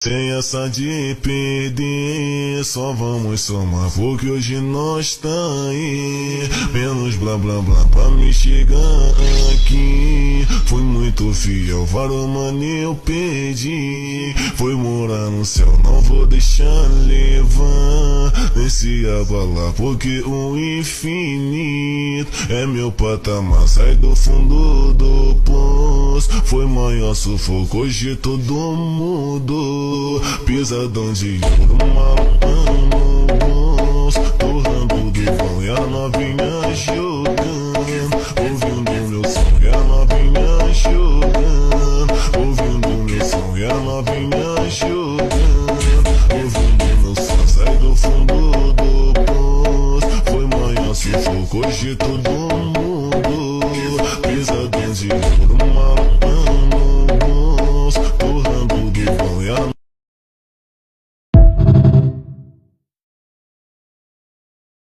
Sem essa de perder, só vamos somar, porque hoje nós tá aí. Menos blá blá blá pra me chegar aqui. Fui muito fiel, vários mano eu perdi. Fui morar no céu, não vou deixar levar. Nem se abalar, porque o infinito é meu patamar. Sai do fundo do poço, foi maior sufoco, hoje todo mundo. Pisadão de ouro, malão no bolso, torrando do vão e a novinha jogando. Ouvindo meu som e a novinha jogando. Ouvindo meu som e a novinha jogando. Ouvindo meu som, sai do fundo do poço, foi maior sufoco, hoje todo